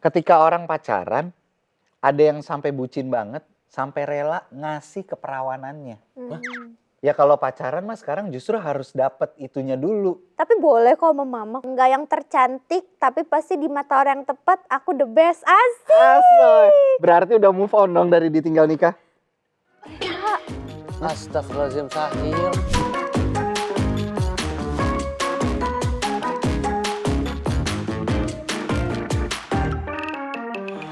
Ketika orang pacaran, ada yang sampai bucin banget, sampai rela ngasih keperawanannya. Ya kalau pacaran mah sekarang justru harus dapet itunya dulu. Tapi boleh kok sama mama. Enggak yang tercantik, tapi pasti di mata orang yang tepat aku the best. Asik. Asli. Berarti udah move on dong dari ditinggal nikah? Astagfirullahaladzim, Sahil.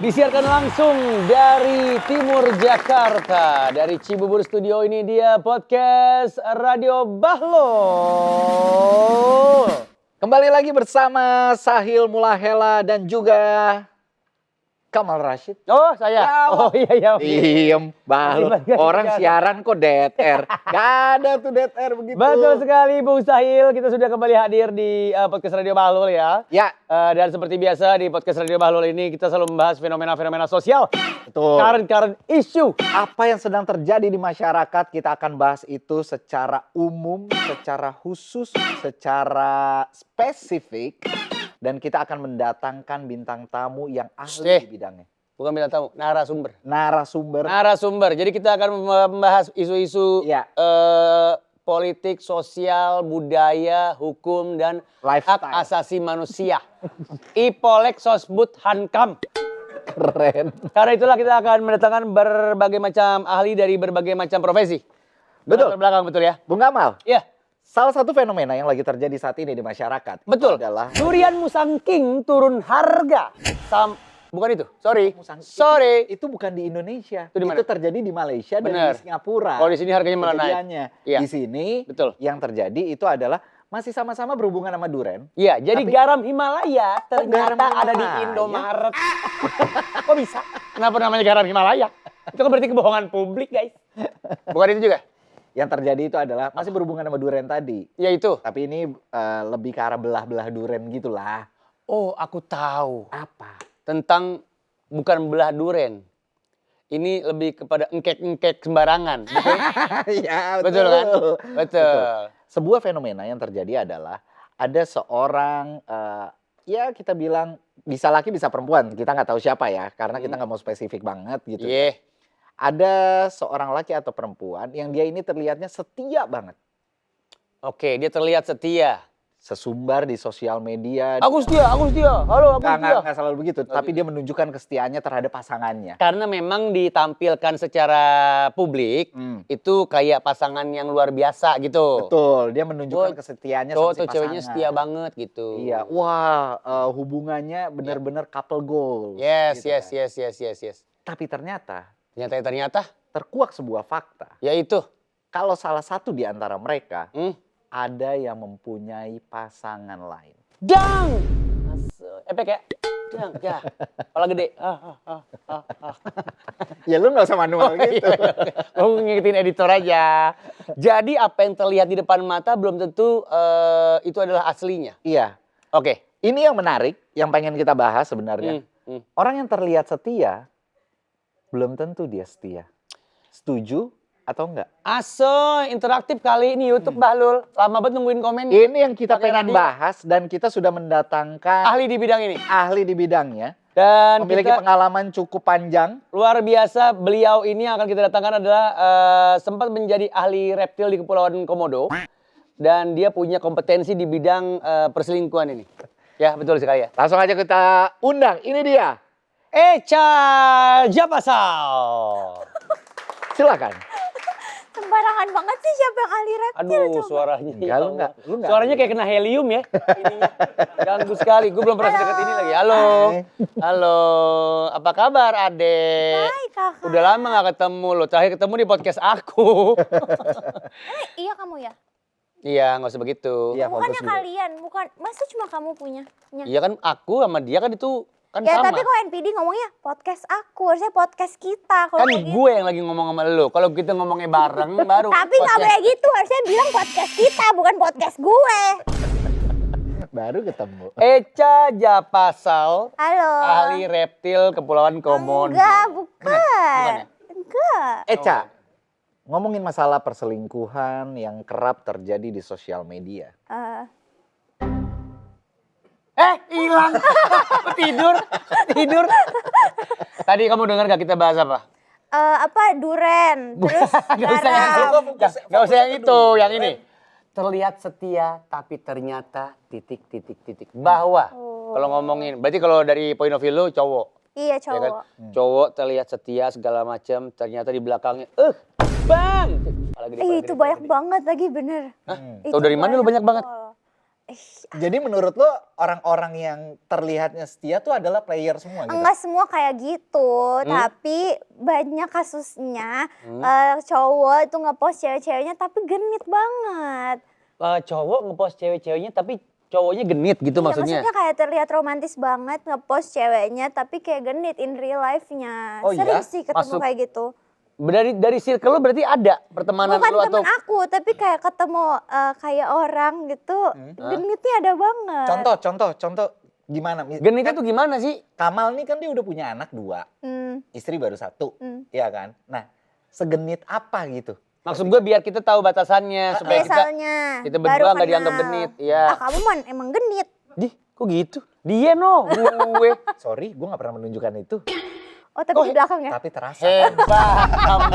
Disiarkan langsung dari Timur Jakarta, dari Cibubur Studio. Ini dia podcast Radio Bahlul. Kembali lagi bersama Sahil Mulahela dan juga Kamal Rashid. Oh, saya. Oh iya. Diem, Bahlul. Orang siaran kok dead air. Gak ada tuh dead air begitu. Betul sekali, Bung Sahil. Kita sudah kembali hadir di podcast Radio Bahlul ya. Ya. Dan seperti biasa di podcast Radio Bahlul ini kita selalu membahas fenomena-fenomena sosial. Betul. Current issue. Apa yang sedang terjadi di masyarakat kita akan bahas itu secara umum, secara khusus, secara spesifik. Dan kita akan mendatangkan bintang tamu yang ahli di bidangnya. Bukan bintang tamu, narasumber. Narasumber. Jadi kita akan membahas isu-isu Ya. politik, sosial, budaya, hukum, dan Lifestyle. hak asasi manusia. Ipolek Sosbud Hankam. Keren. Karena itulah kita akan mendatangkan berbagai macam ahli dari berbagai macam profesi. Betul. Belakang betul ya? Bung Kamal. Iya. Salah satu fenomena yang lagi terjadi saat ini di masyarakat. Betul. Adalah Durian Musang King turun harga. Bukan itu, sorry. Sorry. Itu bukan di Indonesia. Itu di mana? Itu terjadi di Malaysia dan Bener. di Singapura. Kalau di sini harganya malah naik. Kejadiannya. Iya. Di sini Betul. yang terjadi itu adalah masih sama-sama berhubungan sama duren. Iya, jadi Tapi- garam Himalaya ternyata garam ada di Himalaya? Indomaret. Kok bisa? Kenapa namanya garam Himalaya? Itu kan berarti kebohongan publik, guys. Bukan itu juga? Yang terjadi itu adalah masih berhubungan sama duren tadi. Ya itu. Tapi ini lebih ke arah belah-belah duren gitulah. Oh, aku tahu. Apa? Tentang bukan belah duren. Ini lebih kepada engkek-engkek sembarangan. Betul? Ya, Betul kan? Betul. Sebuah fenomena yang terjadi adalah ada seorang ya kita bilang bisa laki bisa perempuan, kita nggak tahu siapa ya karena kita nggak mau spesifik banget gitu. Iya. Ada seorang laki atau perempuan yang dia ini terlihatnya setia banget, Oke, dia terlihat setia. sesumbar di sosial media. Aku setia. Halo, aku setia. Nggak selalu begitu, tapi dia menunjukkan kesetiaannya terhadap pasangannya. Karena memang ditampilkan secara publik, itu kayak pasangan yang luar biasa gitu. Betul, dia menunjukkan kesetiaannya sama Tuh, si pasangan. ceweknya setia banget gitu. Iya, wah hubungannya benar-benar couple goals. Yes, gitu yes, kan. yes. Tapi ternyata Ternyata, terkuak sebuah fakta. yaitu, Kalau salah satu di antara mereka ada yang mempunyai pasangan lain. dang! Efek ya? Dang, ya. Kepala gede. Ya lu nggak usah manual gitu. Gue ngikutin editor aja. Jadi apa yang terlihat di depan mata belum tentu itu adalah aslinya. Iya. Oke. Ini yang menarik, yang pengen kita bahas sebenarnya. Orang yang terlihat setia, belum tentu dia setia. Setuju atau enggak? Interaktif kali ini YouTube Bahlul. Lama banget nungguin komen. Ini yang kita Pakai pengen radio. bahas dan kita sudah mendatangkan Ahli di bidang ini. ahli di bidangnya. Dan Memiliki kita pengalaman cukup panjang. luar biasa, beliau ini yang akan kita datangkan adalah sempat menjadi ahli reptil di Kepulauan Komodo. Dan dia punya kompetensi di bidang perselingkuhan ini. Ya, betul sekali ya. Langsung aja kita undang. Ini dia. Echa Japasal. Silakan. Sembarangan banget sih siapa yang ahli reptil Aduh, coba. suaranya. Enggak, lu enggak. Suaranya kayak kena helium ya. Ininya. Ganggu sekali. Gue belum pernah sedekat ini lagi. Halo. Halo. Apa kabar, Adek? Hai kakak. Udah lama gak ketemu lo. Terakhir ketemu di podcast aku. Iya kamu ya? Iya, gak usah begitu. Iya, Bukannya fokus dulu. kalian, bukan. Masa cuma kamu punya? Iya kan aku sama dia kan itu kan Ya sama. tapi kok NPD ngomongnya podcast aku, harusnya podcast kita. Kalau Kan kayak gue yang lagi ngomong sama lo. Kalau kita ngomongnya bareng baru. Tapi nggak boleh gitu, harusnya bilang podcast kita, bukan podcast gue. Baru ketemu. Echa Japasal, Halo. ahli reptil Kepulauan Komodo. Enggak, bukan. Bukan ya? Enggak. Eca, ngomongin masalah perselingkuhan yang kerap terjadi di sosial media. Hilang. Tidur. Tadi kamu dengar gak kita bahas apa? Duren. Terus Gak usah yang garam. itu. Gak usah yang itu, yang ini. Terlihat setia tapi ternyata titik. Bahwa kalau ngomongin, berarti kalau dari point of view lu cowok. Iya, Ya kan? cowok. Cowok terlihat setia segala macam, ternyata di belakangnya, bang. Kepala gede, kepala Itu gede, banyak kepala gede. banget lagi bener. Tahu dari mana lu banyak banget? Jadi menurut lo orang-orang yang terlihatnya setia tuh adalah player semua gitu? Enggak semua kayak gitu, tapi banyak kasusnya cowok itu ngepost cewek-ceweknya tapi genit banget. Cowok ngepost cewek-ceweknya tapi cowoknya genit gitu Iya, maksudnya. kayak terlihat romantis banget ngepost ceweknya tapi kayak genit in real life-nya. Oh Sering iya? sih ketemu Masuk- kayak gitu. Dari circle lu berarti ada pertemanan Bukan lu atau temen aku, tapi kayak ketemu kayak orang gitu, genitnya ada banget. Contoh gimana? genitnya tuh gimana sih? Kamal nih kan dia udah punya anak 2, Hmm, istri baru 1, hmm. iya kan? Nah, segenit apa gitu? Maksud gue biar kita tahu batasannya supaya Misalnya, kita baru berdua nggak dianggap kenal. genit. Iya. Kamu man emang genit. Dih, kok gitu? Dia no, gue. Sorry, gue gak pernah menunjukkan itu. Oh tapi di belakang ya? Tapi terasa. Hebat kamu.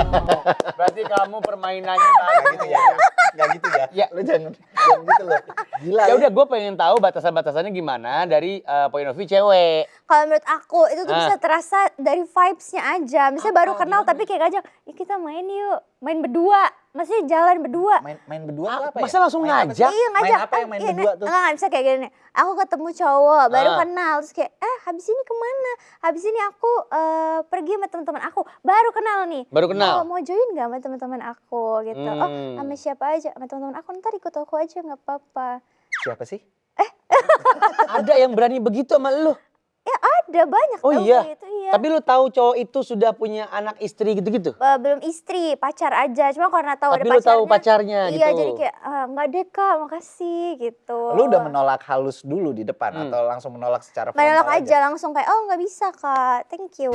Berarti kamu permainannya Gak bagus. gitu ya? Gak gitu ya? Ya. Lo jangan gitu loh. Gila Ya udah, gue pengen tahu batasan-batasannya gimana dari point of view cewek. Kalau menurut aku itu tuh bisa terasa dari vibes-nya aja. Misalnya baru kenal tapi kayak ngajak, kita main yuk, main berdua. Maksudnya jalan berdua. Main berdua tuh apa ya? Masa langsung Main apa sih? ngajak? Iya ngajak. Main apa yang main berdua tuh? Enggak, bisa kayak gini nih. Aku ketemu cowok, baru Ah. kenal. Terus kayak, habis ini kemana? Habis ini aku pergi sama teman-teman aku. Baru kenal nih. Baru kenal? Oh, mau join gak sama teman-teman aku gitu. Oh sama siapa aja? Sama teman-teman aku, ntar ikut aku aja gak apa-apa. Siapa sih? Ada yang berani begitu sama lu? Ya ada banyak Oh tau iya? kayak gitu, iya. Tapi lu tahu cowok itu sudah punya anak istri gitu-gitu? Belum istri, pacar aja. Cuma karena tahu Tapi ada lu pacarnya. tahu pacarnya Iya, gitu? jadi kayak enggak deh kak, makasih gitu. Lu udah menolak halus dulu di depan atau langsung menolak secara frontal Menolak aja langsung kayak, oh nggak bisa kak, thank you.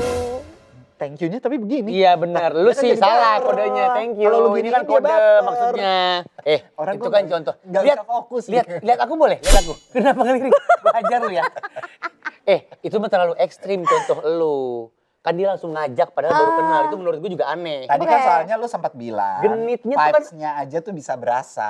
Thank you-nya tapi begini. Iya benar, lu dia kan sih jadi salah baper. kodenya, thank you. Kalau lu Ini giniin kan dia kode baper. maksudnya. Orang Itu gua kan nggak- contoh. nggak Lihat, bisa fokus lihat, nih. lihat aku boleh, lihat aku. Kenapa ngelirik? Gua ajar lu ya. Itu mah terlalu ekstrim contoh lu. Kan dia langsung ngajak padahal baru kenal, itu menurut gue juga aneh. Tadi kan Oke. soalnya lu sempat bilang Genitnya tuh kan- vibes-nya aja tuh bisa berasa.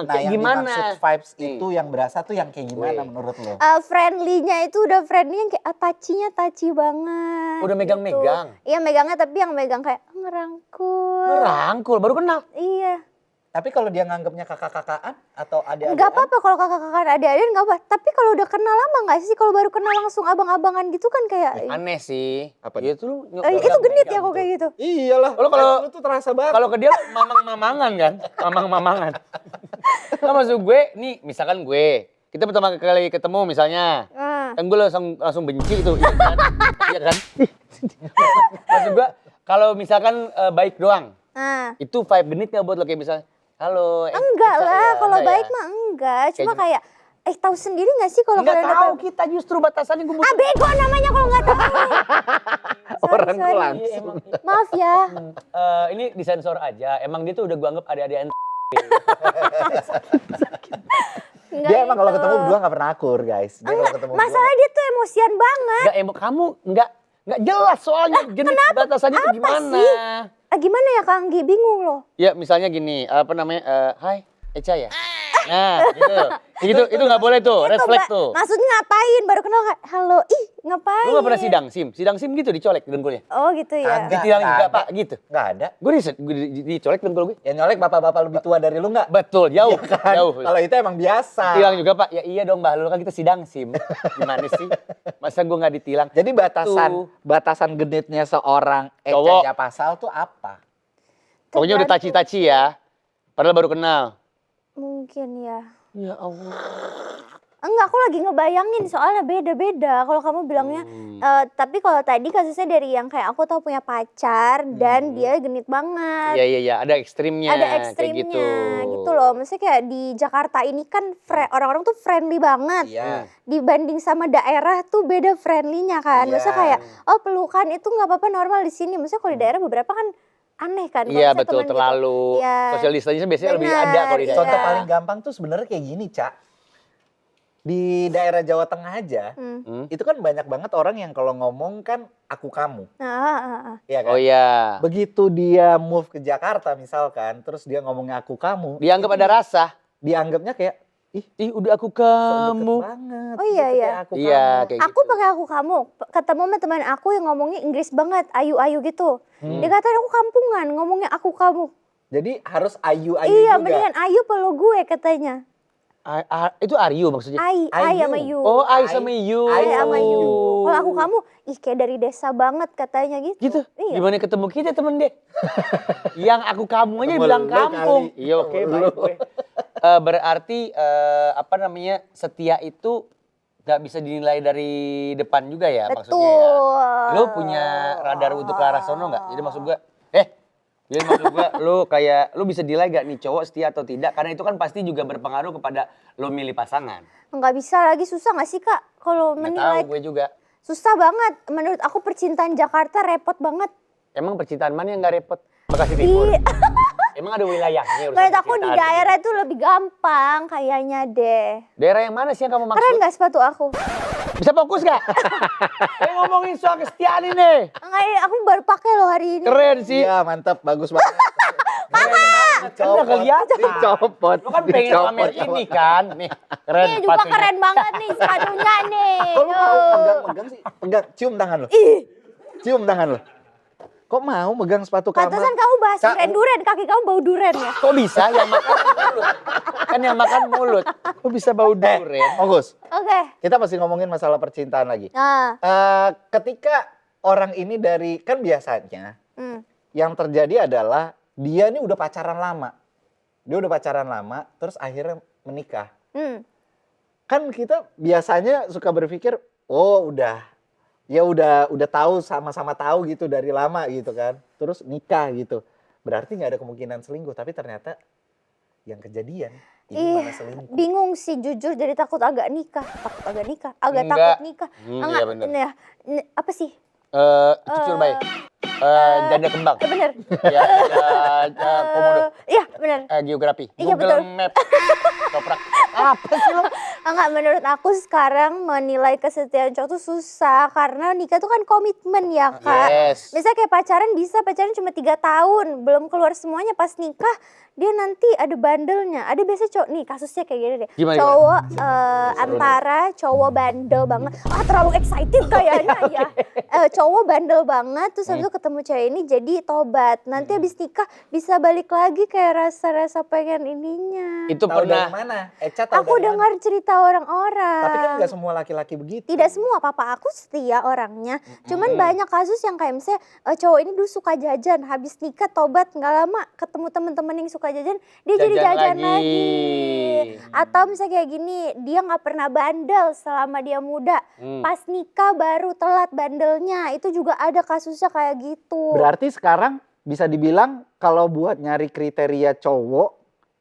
Kayak yang gimana? dimaksud vibes itu yang berasa tuh yang kayak gimana menurut lu? Friendly-nya itu udah friendly yang kayak touchy-nya touchy banget. Udah megang-megang? Gitu. Iya megangnya tapi yang megang kayak ngerangkul. Ngerangkul, baru kenal. Iya. Tapi kalau dia nganggapnya kakak-kakaan atau adik-adikan? Nggak apa-apa kalau kakak-kakak adik-adik nggak apa. Tapi kalau udah kenal lama nggak sih? Kalau baru kenal langsung abang-abangan gitu kan kayak. Aneh sih. Apa Ya itu lu Itu genit ya kok kayak gitu. Iyalah. Lu kalau- vibes lu tuh terasa banget. Kalau ke dia mamang-mamangan kan? Mamang-mamangan. Nah maksud gue, nih misalkan gue, kita pertama kali ketemu misalnya, kan gue langsung benci tuh, iya kan? Iya kan? Maksud gue, kalau misalkan baik doang, Nah. itu vibe genit nggak buat lo kayak misalnya, halo. Enggak Eca lah, ya? kalau Enggak baik ya? mah enggak. Cuma Kayak kayak, tahu sendiri nggak sih kalau Enggak kalian tahu kita justru batasannya gue Ah bego namanya kalau nggak tahu. Orang sorry. pulang. Iya, emang. Maaf ya. Ini disensor aja, emang dia tuh udah gue anggap adik-adikan. Enggak Dia emang kalau gitu. ketemu berdua gak pernah akur guys. Dia kalau ketemu berdua Masalah dia tuh emosian banget. Kamu nggak jelas soalnya genit batasannya tuh gimana. sih? Gimana ya Kang Anggi? Bingung loh. Ya misalnya gini, apa namanya, hai Eca ya? Nah gitu, itu nggak boleh tuh, red Itu, flag Mbak, tuh. maksudnya ngapain? Baru kenal kayak, halo, ih ngapain? Lu nggak pernah sidang SIM gitu dicolek dengkulnya? Oh gitu ya. Kagak. Ditilangin nggak nggak ada. pak gitu? Gak ada. Gue dicolek dengkul gue. Ya nyolek bapak-bapak lebih tua dari lu gak? Betul, jauh, Kan? jauh. Kalau itu emang biasa. Ditilang juga pak, ya iya dong mbak, lu kan kita sidang SIM. Gimana sih? Masa gue nggak ditilang? Jadi batasan genitnya seorang Cowok. Eca Pasal tuh apa? Pokoknya udah taci-taci ya, padahal baru kenal. Mungkin ya. Ya Allah. Enggak, aku lagi ngebayangin soalnya beda-beda. Kalau kamu bilangnya, tapi kalau tadi kasusnya dari yang kayak aku tau punya pacar dan dia genit banget. Iya, ada ekstrimnya. Ada kayak ekstrimnya gitu loh. Maksudnya kayak di Jakarta ini kan orang-orang tuh friendly banget. Iya. Dibanding sama daerah tuh beda friendly-nya kan. Iya. Maksudnya kayak, oh pelukan itu nggak apa-apa normal di sini. Maksudnya kalau di daerah beberapa kan aneh kan. Kalau Iya misalnya betul, temen gitu. terlalu Iya. social distancing biasanya lebih Benar, ada kalau di iya. daerah. Contoh paling gampang tuh sebenarnya kayak gini, Cak. Di daerah Jawa Tengah aja, Hmm. itu kan banyak banget orang yang kalau ngomong kan aku kamu, ya kan? Oh iya. Begitu dia move ke Jakarta misalkan, terus dia ngomongnya aku kamu, Dianggap ada rasa. dianggapnya kayak Ih, udah aku sok deket kamu. banget. Oh iya, gitu, iya. kayak aku Iya, kamu. kayak Aku gitu. pakai aku kamu, ketemu sama teman aku yang ngomongnya Inggris banget, ayu-ayu gitu. Dia kata aku kampungan, ngomongnya aku kamu. Jadi harus ayu-ayu Iya, juga. mendingan ayu pelu gue katanya. Itu Aryu maksudnya? Ai Ayu. sama you. Oh, I sama you. I Ai sama you. Oh. Kalau aku kamu, ih kayak dari desa banget katanya gitu. Gitu? Iya. Gimana ketemu kita temen deh? Yang aku kamu aja Ketemu bilang lu kampung. kali. Iya oke, Ketemu baik lu. gue. Berarti apa namanya, setia itu gak bisa dinilai dari depan juga ya maksudnya ya? Betul. Lu punya radar untuk ke arah sono gak? Jadi maksud gue, jadi maksud gue lu bisa dinilai gak nih cowok setia atau tidak? Karena itu kan pasti juga berpengaruh kepada lu milih pasangan. Nggak bisa lagi, susah nggak sih Kak kalau Nggak menilai? tahu gue juga. Susah banget. Menurut aku percintaan Jakarta repot banget. Emang percintaan mana yang gak repot? Bekasi Timur. Iya. Emang ada wilayahnya urusan Menurut aku di percintaan? daerah itu lebih gampang kayaknya deh. Daerah yang mana sih yang kamu maksud? Keren nggak sepatu aku? Bisa fokus gak? Ngomongin soal kesetiaan ini. Enggak, aku baru pakai loh hari ini. Keren sih. Iya mantap, bagus banget. Kan udah kelihatan. Dicopot. Lu kan pengen Dicopot, pamer copot. ini kan. Nih, keren Ini juga sepatunya. keren banget nih sepatunya nih. Kok lu mau Tuh. megang-megang sih? Pegang, cium tangan lo. Cium tangan lo. Kok mau megang sepatu kamu? Pantesan kamu bahas Cak, duren, kaki kamu bau duren ya. Kok bisa yang makan mulut? Kan yang makan mulut. Kok bisa bau durian? Ogus, Oke. kita masih ngomongin masalah percintaan lagi. Nah, Ketika orang ini dari, kan biasanya yang terjadi adalah dia ini udah pacaran lama. Dia udah pacaran lama, terus akhirnya menikah. Kan kita biasanya suka berpikir, oh udah tahu, sama-sama tahu gitu dari lama gitu kan. Terus nikah gitu. Berarti nggak ada kemungkinan selingkuh, tapi ternyata yang kejadian ini malah selingkuh. bingung sih jujur, jadi takut agak nikah, agak Enggak. takut nikah. Iya bener. Ini ya, apa sih? Cucur bayi. Janda kembang. Bener. Ya, komodo. Iya bener. Geografi. Iya, Google betul. Map. Toprak. Apa sih lo? Enggak, menurut aku sekarang menilai kesetiaan cowok tuh susah karena nikah tuh kan komitmen ya Kak. Yes. Misalnya kayak pacaran cuma 3 tahun, belum keluar semuanya, pas nikah dia nanti ada bandelnya. Ada biasa cowok nih kasusnya kayak gini deh. Gimana, Cowok antara cowok bandel banget, terlalu excited kayaknya ya. Cowok bandel banget terus habis itu ketemu cewek ini jadi tobat. Nanti habis nikah bisa balik lagi kayak rasa-rasa pengen ininya. Itu Tahu pernah. dari mana? Eca tahu Aku dari mana? dengar cerita orang-orang. Tapi kan nggak semua laki-laki begitu. Tidak semua, papa aku setia orangnya. Cuman banyak kasus yang kayak misalnya cowok ini dulu suka jajan, habis nikah tobat, nggak lama ketemu temen-temen yang suka jajan, dia jadi Jajan jajan lagi. lagi. Atau misalnya kayak gini, dia nggak pernah bandel selama dia muda, pas nikah baru telat bandelnya. Itu juga ada kasusnya kayak gitu. Berarti sekarang bisa dibilang kalau buat nyari kriteria cowok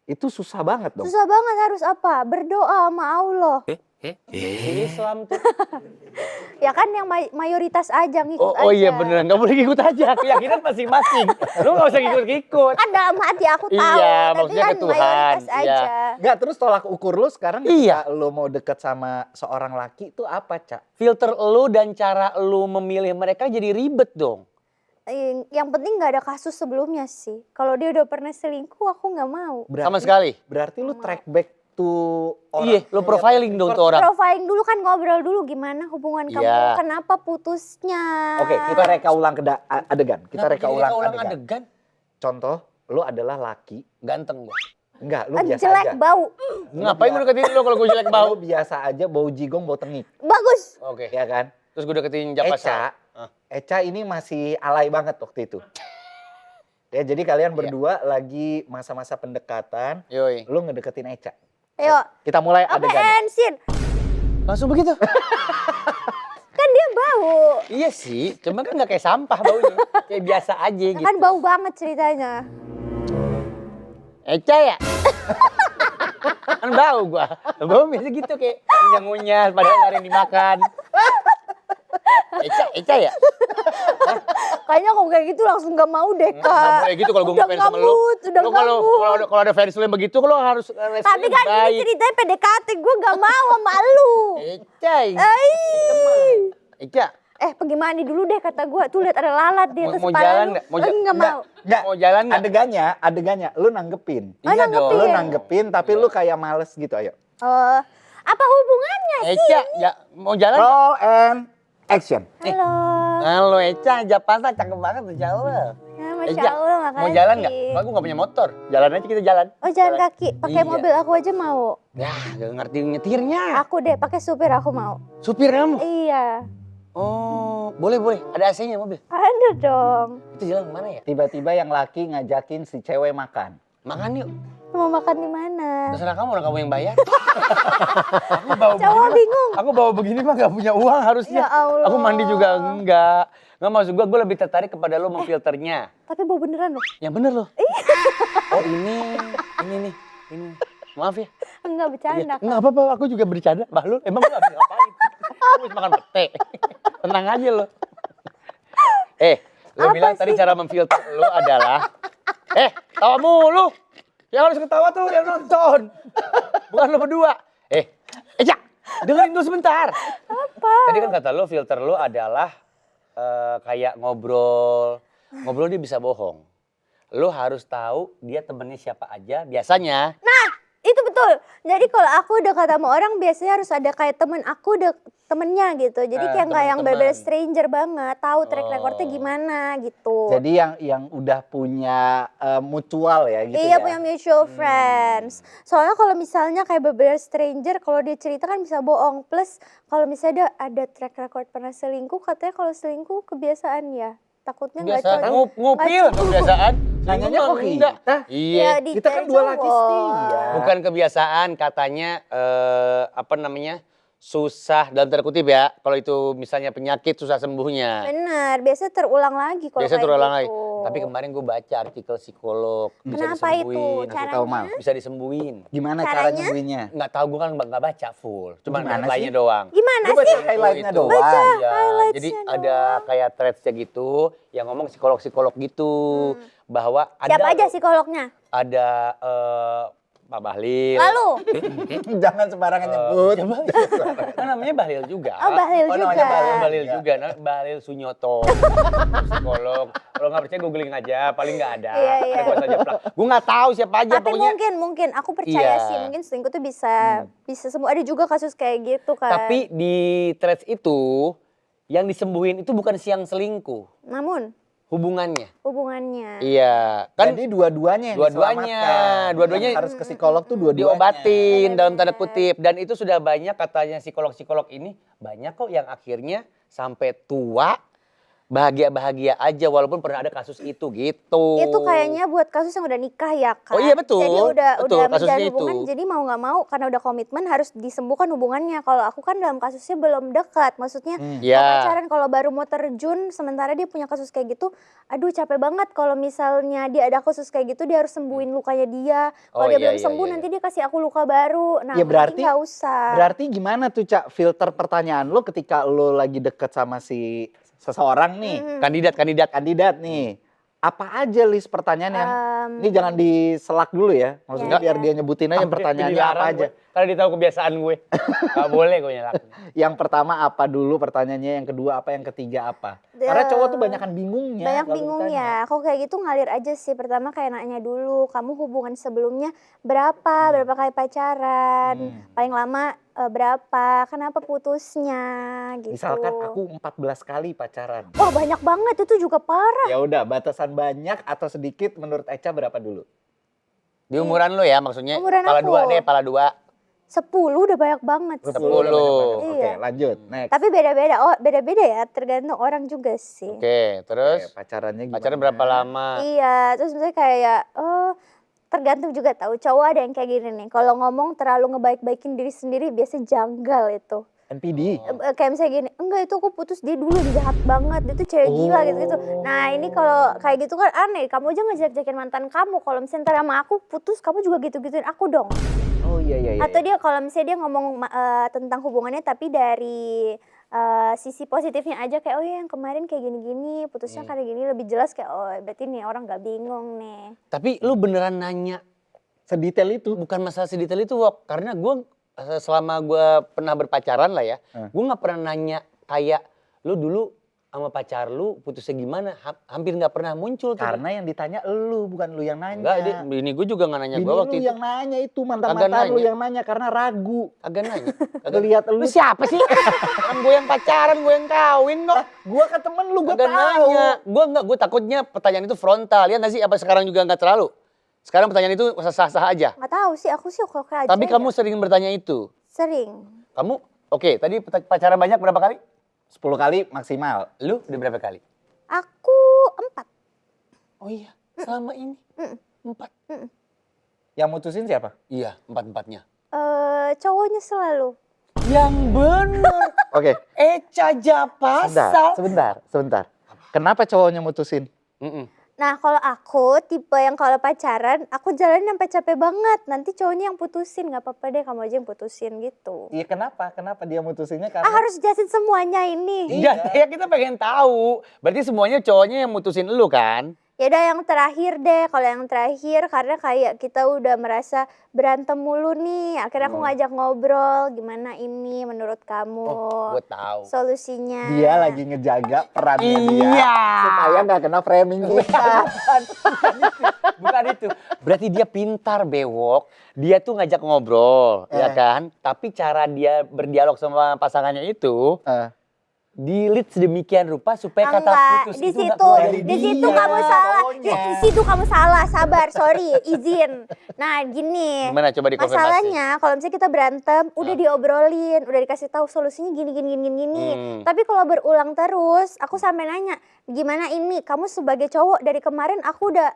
itu susah banget dong. Susah banget, harus apa? Berdoa sama Allah. Islam tuh. Ya kan yang mayoritas aja ngikut aja. Oh iya beneran, nggak boleh ngikut aja. Keyakinan masing-masing. Lu nggak usah ngikut-ngikut. Kan dalam hati aku tahu. Iya, tapi maksudnya kan ke Tuhan, mayoritas iya. aja. Nggak, terus tolak ukur lu sekarang Iya. ketika lu mau deket sama seorang laki itu apa, Cak? Filter lu dan cara lu memilih mereka jadi ribet dong. Yang penting nggak ada kasus sebelumnya sih. Kalau dia udah pernah selingkuh, aku nggak mau. Sama sekali. Berarti lu track back to orang. Iya, lu profiling dong tuh orang. Profiling dulu kan, ngobrol dulu gimana hubungan kamu, Iya. kenapa putusnya. Oke, kita reka ulang adegan. Kita Kenapa reka jadi ulang ulang adegan. adegan? Contoh, lu adalah laki. Ganteng gua. Enggak, lu biasa Jelek aja. bau. Ngapain gua deketin lu kalau gua jelek Lu bau? biasa aja, bau jigong, bau tengik. Bagus. Oke. Ya kan? Terus gua deketin Japasal. Eca ini masih alay banget waktu itu. Ya, jadi kalian berdua lagi masa-masa pendekatan, Yoi. lu ngedeketin Eca. Ayo. Kita mulai Apa adegannya. ensin? Langsung begitu? Kan dia bau. Iya sih, cuma kan nggak kayak sampah baunya. Kayak biasa aja gitu. Kan bau banget ceritanya. Eca ya? Kan bau gua. Bau biasa gitu kayak ngunyah-ngunyah padahal nggak ada yang dimakan. Eca ya? Kayaknya kalau kayak gitu langsung gak mau deh, Kak. Nggak boleh gitu kalau gue Udah ngefans sama lu. ngamut, udah Lu kalau ngamut. kalau ada fans lu yang begitu lo harus Tapi responnya kan ini baik. ceritanya PDKT, gue gak mau sama lu. Ecai. Eca, Pergi mandi dulu deh kata gue. Tuh lihat ada lalat di atas Mau kepala jalan lu. nggak? Mau Lagi ja- nggak mau. Nggak, mau jalan nggak? adegannya, lu nanggepin. Oh, Iya nanggepin. Lu dong. nanggepin tapi lu kayak males gitu, ayo. Apa hubungannya sih? Eca, ya mau jalan nggak? Roll and action. Halo. Halo Eca, Japanta cakep banget tuh jauh. Ya, Masya Eca, Allah, makasih. mau jalan nggak? Aku nggak punya motor. Jalan aja kita jalan. Oh jalan kaki, pakai Iya. mobil aku aja mau. Ya, gak ngerti nyetirnya. Aku deh pakai supir aku mau. Supir kamu? Iya. Oh, boleh. Ada AC-nya mobil. Ada dong. Itu jalan kemana ya? Tiba-tiba yang laki ngajakin si cewek makan. Makan yuk. Mau makan di mana? Terserah kamu, orang kamu yang bayar. Aku bawa Cowok begini, bingung. aku bawa begini mah gak punya uang harusnya. Ya Allah. Aku mandi juga enggak. Nggak maksud gue lebih tertarik kepada lo memfilternya. Tapi bau beneran loh. Yang bener loh. Oh ini nih. Maaf ya. Enggak bercanda. Enggak apa-apa, aku juga bercanda. Bahlul, emang gue habis ngapain? Aku habis makan pete. Tenang aja lo. Lo Apa bilang tadi sih? cara memfilter lo adalah tawa mulu. Yang harus ketawa tuh yang nonton. Bukan lo berdua. Eca, dengerin dulu sebentar. Apa? Tadi kan kata lo filter lo adalah kayak ngobrol. Ngobrol dia bisa bohong. Lo harus tahu dia temennya siapa aja. Biasanya Nah, itu betul. Jadi kalau aku dekat sama orang biasanya harus ada kayak temen aku temennya gitu. Jadi kayak nggak yang teman-teman. bener-bener stranger banget. Tahu track Oh. recordnya gimana gitu. Jadi yang udah punya mutual ya gitu Iya ya. punya mutual friends. Soalnya kalau misalnya kayak beber stranger, kalau dia cerita kan bisa bohong. Plus kalau misalnya ada track record pernah selingkuh, katanya kalau selingkuh kebiasaan ya. Takutnya nggak kebiasaan cocok. ngupil kebiasaan. Nanyanya Selingkuh kok mah enggak. kita? Iya. Ya, Kita kan dua laki setia. Bukan kebiasaan, katanya susah dalam tanda kutip ya. Kalau itu misalnya penyakit susah sembuhnya. Bener, biasanya terulang lagi kalau Biasanya kayak terulang lagi. gitu. Tapi kemarin gue baca artikel psikolog. Bisa Kenapa itu? disembuhin. Kasih tahu, Mal. Bisa disembuhin. Gimana cara Caranya? nyembuhinnya? Nggak tahu, gue kan nggak baca full. Cuma Gimana headline-nya sih? doang. Gimana Lu baca sih? highlight-nya Itu. doang. Baca. Iya, highlights-nya jadi doang. ada kayak threads-nya gitu yang ngomong psikolog-psikolog gitu bahwa ada Siapa aja psikolognya? ada Pak Bahlil. Lalu? Jangan sembarangan nyebut. Kan namanya Bahlil juga. Oh, Bahlil juga. Namanya Bahlil juga. Bahlil Sunyoto. Psikolog. Kalau nggak percaya googling aja, paling nggak ada. Iya, iya. Request aja plak. Gue nggak tahu siapa aja Tapi pokoknya. mungkin aku percaya Iya. sih mungkin selingkuh tuh bisa sembuh. Ada juga kasus kayak gitu kan. Tapi di threads itu yang disembuhin itu bukan siang selingkuh, Namun hubungannya. hubungannya. Iya, kan Jadi dua-duanya yang Dua-duanya. diselamatkan. Dua-duanya Yang harus ke psikolog tuh dua-duanya. diobatin dalam tanda Benar. kutip, dan itu sudah banyak katanya psikolog-psikolog ini banyak kok yang akhirnya sampai tua bahagia-bahagia aja walaupun pernah ada kasus itu gitu. Itu kayaknya buat kasus yang udah nikah ya kan. Oh iya, betul. Jadi udah Betul, menjalin kasusnya hubungan itu. jadi mau nggak mau karena udah komitmen harus disembuhkan hubungannya. Kalau aku kan dalam kasusnya belum dekat. Maksudnya Ya. pacaran kalau baru mau terjun sementara dia punya kasus kayak gitu. Aduh capek banget kalau misalnya dia ada kasus kayak gitu dia harus sembuhin lukanya dia. Kalau Oh, dia iya, belum iya, sembuh iya. nanti dia kasih aku luka baru. Nah Ya, berarti- nggak usah. Berarti gimana tuh Cak filter pertanyaan lo ketika lo lagi deket sama si seseorang nih, kandidat nih. Apa aja list pertanyaan yang ini jangan diselak dulu ya. Maksudnya Iya, biar iya. dia nyebutin aja pertanyaannya apa aja. Karena dia tahu kebiasaan gue. Gak boleh gue nyelak. Yang pertama apa dulu pertanyaannya, yang kedua apa, yang ketiga apa. Karena cowok tuh banyakan bingungnya. Banyak kalau bingung ditanya. ya. Aku kayak gitu ngalir aja sih. Pertama kayak nanya dulu, kamu hubungan sebelumnya berapa kali pacaran, paling lama berapa, kenapa putusnya gitu. Misalkan aku 14 kali pacaran. Wah banyak banget, itu juga parah. Ya udah, batasan banyak atau sedikit menurut Eca berapa dulu? Di umuran lo ya maksudnya. Umuran Pala aku. dua deh, pala 2. 10 udah banyak banget. 10. Oke, Iya. lanjut. Next. Tapi beda-beda, beda-beda ya, tergantung orang juga sih. Oke, terus Oke, pacarannya gimana? pacaran berapa lama? Iya, terus misalnya kayak tergantung juga tahu cowok ada yang kayak gini nih. Kalau ngomong terlalu ngebaik-baikin diri sendiri biasa janggal itu. NPD. Kayak misalnya gini, enggak itu aku putus dia dulu jahat banget, dia tuh cewek gila gitu-gitu. Nah ini kalau kayak gitu kan aneh, kamu aja ngejelek-jelekin mantan kamu. Kalau misalnya ntar sama aku putus, kamu juga gitu-gituin aku dong. Oh iya iya. Atau dia kalau misalnya dia ngomong tentang hubungannya tapi dari sisi positifnya aja kayak oh ya yang kemarin kayak gini-gini, putusnya kayak gini lebih jelas kayak oh berarti nih orang gak bingung nih. Tapi lu beneran nanya Sedetail itu. bukan masalah sedetail itu Wok. Karena gue selama gue pernah berpacaran lah ya, gue nggak pernah nanya kayak lu dulu sama pacar lu putusnya gimana, hampir nggak pernah muncul tuh. Karena yang ditanya lu, bukan lu yang nanya. Enggak, bini gue juga nggak nanya Bini gue waktu lu itu. yang nanya itu, Kagak mantan-mantan lu nanya. yang nanya karena ragu. Agak nanya. Ngeliat lu. Lu siapa sih? Kan gue yang pacaran, gue yang kawin kok. Gua ke temen lu, gua Agak tahu. nanya. Gue takutnya pertanyaan itu frontal. Lihat nggak sih apa sekarang juga nggak terlalu? Sekarang pertanyaan itu sah-sah aja. Nggak tahu sih, aku sih oke aja. Tapi ya. kamu sering bertanya itu. Sering. Kamu, oke, tadi pacaran banyak berapa kali? 10 kali maksimal. Lu udah berapa kali? Aku 4. Oh iya, selama ini 4. Yang mutusin siapa? Iya, 4-4-nya. Cowoknya selalu. Yang bener. Oke, Eca Japasal. sebentar. Kenapa cowoknya mutusin? Nah kalau aku tipe yang kalau pacaran aku jalan sampai capek banget. Nanti cowoknya yang putusin, nggak apa-apa deh kamu aja yang putusin gitu. Iya kenapa? Kenapa dia mutusinnya? Karena Harus jelasin semuanya ini. Iya, ya kita pengen tahu. Berarti semuanya cowoknya yang mutusin lu kan? Ya udah yang terakhir deh. Kalau yang terakhir karena kayak kita udah merasa berantem mulu nih. Akhirnya aku ngajak ngobrol gimana ini menurut kamu. Gue tahu. Solusinya. dia lagi ngejaga perannya dia Iya. supaya nggak kena framing kita. Bukan itu. Berarti dia pintar bewok. Dia tuh ngajak ngobrol, ya kan? Tapi cara dia berdialog sama pasangannya itu di-lead sedemikian rupa supaya kata Enggak, putus di itu nggak situ, keluar dari di situ dia. kamu salah. cowoknya. Di situ kamu salah, sabar, sorry, izin. Nah, gini. Gimana coba dikonfirmasi? Masalahnya kalau misalnya kita berantem, udah diobrolin, udah dikasih tahu solusinya gini. Tapi kalau berulang terus, aku sampai nanya, gimana ini? Kamu sebagai cowok dari kemarin aku udah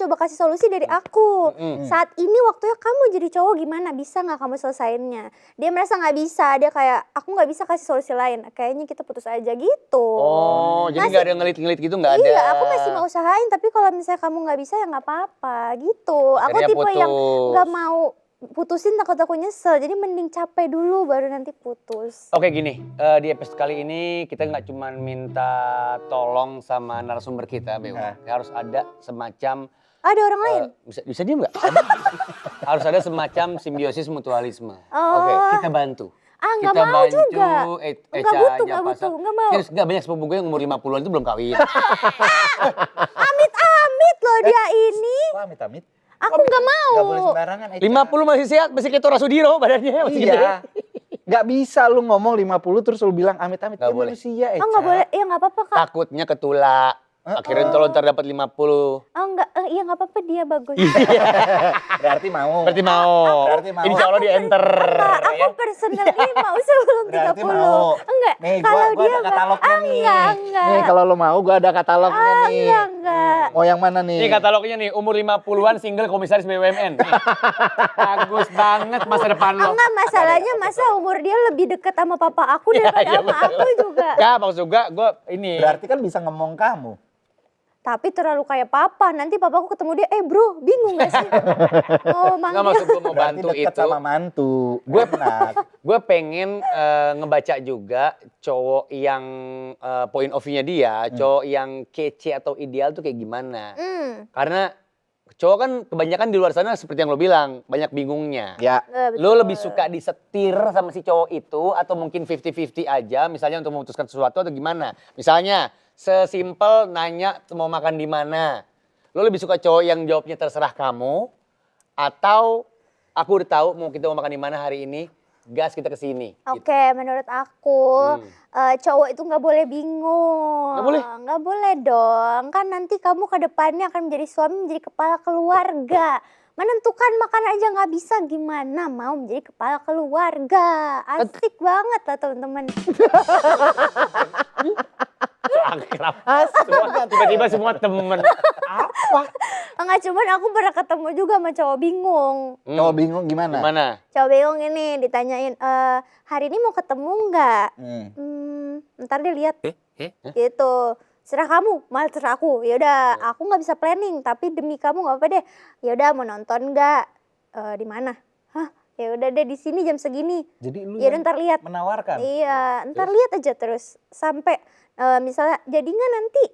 coba kasih solusi dari aku. Saat ini waktunya kamu jadi cowok gimana? Bisa nggak kamu selesainnya? Dia merasa nggak bisa. Dia kayak aku nggak bisa kasih solusi lain. Kayaknya kita putus aja gitu. Oh, jadi nggak ada ngelit-ngelit gitu nggak ada? Iya, aku masih mau usahain. Tapi kalau misalnya kamu nggak bisa ya nggak apa-apa gitu. Aku Akhirnya tipe yang putus. nggak mau putusin takut aku nyesel. Jadi mending capek dulu baru nanti putus. Oke gini, di episode kali ini kita nggak cuma minta tolong sama narasumber kita, Bewo. Harus ada semacam Ada orang lain? bisa diem nggak? Harus ada semacam simbiosis mutualisme. Oh. Oke, kita bantu. Nggak Kita mau bantu juga. Eca Nggak butuh, Japasal. nggak mau. Serius, nggak banyak sepupu gue yang umur 50-an itu belum kawin. Amit loh dia ini. Wah, amit-amit. Aku nggak mau. Nggak boleh sembarangan. Eca. 50 masih sehat, masih kayak Tora Sudiro badannya. Masih gede. Iya. Nggak bisa lu ngomong 50 terus lu bilang amit-amit. Nggak Dia boleh. manusia, Eca. Oh nggak boleh, ya nggak apa-apa kak. Takutnya ketulak. Akhirnya kalau ntar dapat 50. Oh enggak, iya nggak apa-apa dia bagus. Berarti mau. Berarti mau. Berarti mau. Insya Allah di enter. Enggak, aku personally mau sebelum 30. Berarti mau. Enggak, Nih, kalau gua dia ada katalognya nih. enggak. Nih, kalau lu mau gua ada katalognya nih. Enggak. Mau yang mana nih? Ini katalognya nih, umur 50-an single komisaris BUMN. Nih. Bagus banget masa depan lo. Enggak, masalahnya masa umur dia lebih deket sama papa aku daripada Iya, sama aku juga. Ya maksud gue ini. Berarti kan bisa ngomong kamu. Tapi terlalu kayak papa, nanti papaku ketemu dia, bro, bingung gak sih? Oh, Nggak manggil. maksud gue mau Berarti bantu deket itu. sama mantu. Gue enak. Gue pengen ngebaca juga cowok yang point of view-nya dia, cowok yang kece atau ideal tuh kayak gimana. Karena cowok kan kebanyakan di luar sana seperti yang lo bilang, banyak bingungnya. Ya. Lo lebih suka disetir sama si cowok itu atau mungkin 50-50 aja misalnya untuk memutuskan sesuatu atau gimana. Misalnya sesimpel nanya mau makan di mana. Lo lebih suka cowok yang jawabnya terserah kamu atau aku udah tahu mau kita mau makan di mana hari ini, gas kita ke sini. Oke, menurut aku cowok itu nggak boleh bingung. Nggak boleh? Nggak boleh dong. Kan nanti kamu ke depannya akan menjadi suami, menjadi kepala keluarga. Menentukan makan aja nggak bisa, gimana mau menjadi kepala keluarga. Asik banget lah teman-teman. Akrab. Tiba-tiba semua temen. Apa? Enggak, cuman aku pernah ketemu juga sama cowok bingung. Cowok bingung gimana? Gimana? Cowok bingung ini ditanyain, hari ini mau ketemu nggak? Ntar dia lihat. Gitu. Serah kamu, malah serah aku. Ya udah, aku nggak bisa planning, tapi demi kamu nggak apa-apa deh. Ya udah, mau nonton nggak? Di mana? Hah? Ya udah deh di sini jam segini. Jadi lu Ya yang ntar lihat. menawarkan. Iya, ntar lihat aja terus sampai misalnya jadi nggak nanti.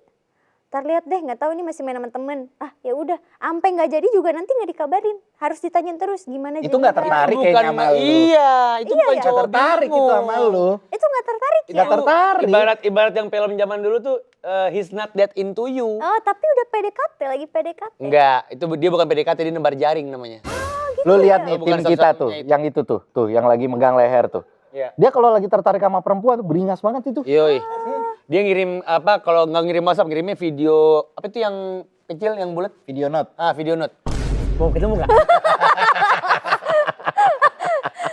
Ntar lihat deh, nggak tahu ini masih main sama temen. Ah ya udah, sampai nggak jadi juga nanti nggak dikabarin. Harus ditanyain terus gimana Itu nggak jadinya. tertarik Bukan kayaknya sama lu. Iya, itu Iya, bukan iya. Nggak cowok tertarik bingung. itu sama lu. Itu nggak tertarik ya? Nggak tertarik. Ibarat yang film zaman dulu tuh he's not that into you. Oh tapi udah PDKT, lagi PDKT. Enggak, itu dia bukan PDKT, dia nebar jaring namanya. Lu lihat nih Oh, bukan tim kita tuh, satu-satunya itu. yang itu tuh yang lagi megang leher tuh. Iya. Dia kalau lagi tertarik sama perempuan tuh beringas banget itu. Yoi. Dia ngirim apa, kalau nggak ngirim WhatsApp, ngirimnya video, apa itu yang kecil, yang bulat? Video note. Ah, video note. Mau ketemu nggak?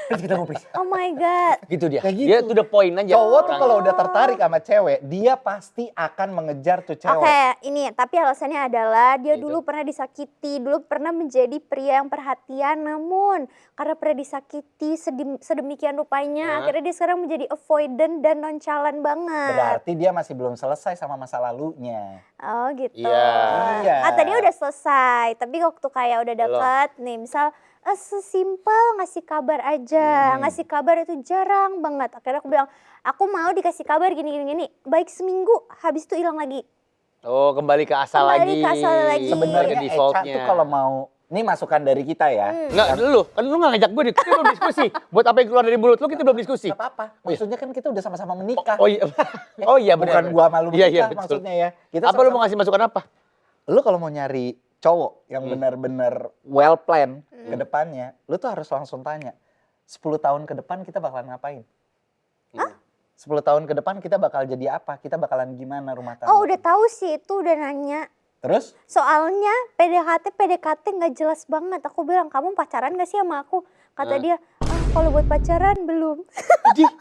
Please ketemu, please. Oh my god. Gitu dia. Kayak gitu. Dia tuh the point aja. Cowok tuh orangnya. kalau udah tertarik sama cewek, dia pasti akan mengejar tuh cewek. Oke, ini tapi alasannya adalah dia Gitu. dulu pernah disakiti, dulu pernah menjadi pria yang perhatian, namun karena pernah disakiti sedemikian rupanya, akhirnya dia sekarang menjadi avoidant dan nonchalant banget. Berarti dia masih belum selesai sama masa lalunya. Oh gitu. Iya. Iya. Ah, tadi udah selesai, tapi waktu kayak udah Belum. deket nih, misal sesimpel ngasih kabar aja, ngasih kabar itu jarang banget. Akhirnya aku bilang, aku mau dikasih kabar gini, baik seminggu, habis itu hilang lagi. Oh, kembali ke asal Kembali lagi. ke asal lagi. Sebenarnya Ke Echa defaultnya. tuh kalau mau, ini masukan dari kita ya. Enggak, kan lu nggak ngajak gue, kita belum diskusi. Buat apa yang keluar dari mulut lu, kita belum diskusi. Gak apa-apa. Maksudnya kan kita udah sama-sama menikah. Oh iya, oh iya benar. Bukan gua malu Iya, iya, menikah betul. maksudnya ya. Kita Apa lu sama-sama- mau ngasih masukan apa? Lu kalau mau nyari cowok yang benar-benar well plan ke depannya, lu tuh harus langsung tanya, 10 tahun ke depan kita bakalan ngapain? 10 tahun ke depan kita bakal jadi apa? Kita bakalan gimana rumah tangga? Oh udah tahu sih itu udah nanya. Terus? Soalnya PDKT nggak jelas banget. Aku bilang kamu pacaran gak sih sama aku? Kata dia, kalau buat pacaran belum. Ih,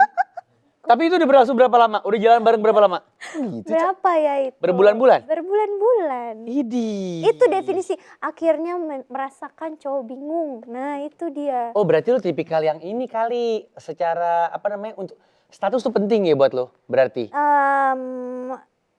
tapi itu udah berlangsung berapa lama? Udah jalan bareng berapa lama? Gitu. Berapa ya itu? Berbulan-bulan? Berbulan-bulan. Idi. Itu definisi akhirnya merasakan cowok bingung. Nah itu dia. Oh berarti lu tipikal yang ini kali, secara apa namanya, untuk status tuh penting ya buat lo berarti?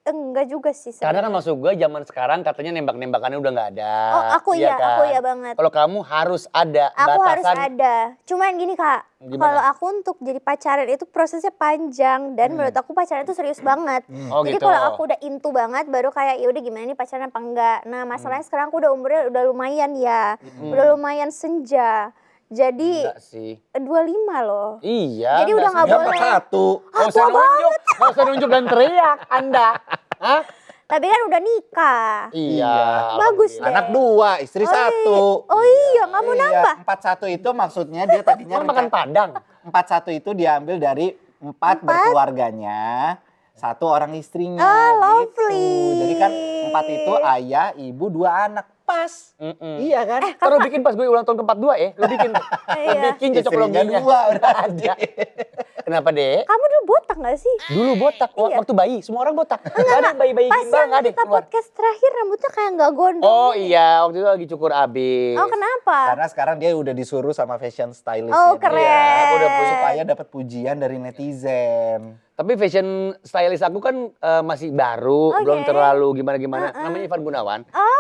Enggak juga sih. Karena kan sebenarnya. maksud gue zaman sekarang katanya nembak-nembakannya udah nggak ada. Oh aku iya, kan? aku iya banget. Kalau kamu harus ada Aku harus batasan. ada. Cuman gini Kak, Gimana? kalau aku untuk jadi pacaran itu prosesnya panjang dan menurut aku pacaran itu serius banget. Oh Jadi gitu. kalau aku udah into banget baru kayak ya udah gimana nih pacaran apa enggak. Nah, masalahnya sekarang aku udah umurnya udah lumayan ya. Udah lumayan senja. Jadi Enggak sih. 25 loh. Iya. Jadi udah nggak Ya, boleh. 41. Nggak usah nunjuk, nggak usah nunjuk dan teriak Anda. Hah? Tapi kan udah nikah. Iya. Bagus deh. Anak 2, istri 1. Oh iya, nggak mau nambah. 41 itu maksudnya dia tadinya Orang makan Padang. 41 itu diambil dari 4 berkeluarganya, 1 orang istrinya. lovely. Jadi kan 4 itu ayah, ibu, 2 anak. Pas. Iya kan? Ntar lu bikin pas gue ulang tahun ke-42 ya, lu bikin. Lu Iya. bikin cocok Istrinya loginya. 2 berarti. Kenapa deh? Kamu dulu botak gak sih? Dulu botak, Iya. waktu bayi, semua orang botak. Gak ada yang bayi-bayi Pas gimbal, yang gak ada yang kita keluar. podcast terakhir rambutnya kayak nggak gondrong. Oh iya, waktu itu lagi cukur abis. Oh kenapa? Karena sekarang dia udah disuruh sama fashion stylist. Oh keren. Aku udah Supaya dapat pujian dari netizen. Tapi fashion stylist aku kan masih baru, Oke. belum terlalu gimana-gimana. Namanya Ivan Gunawan. Oh.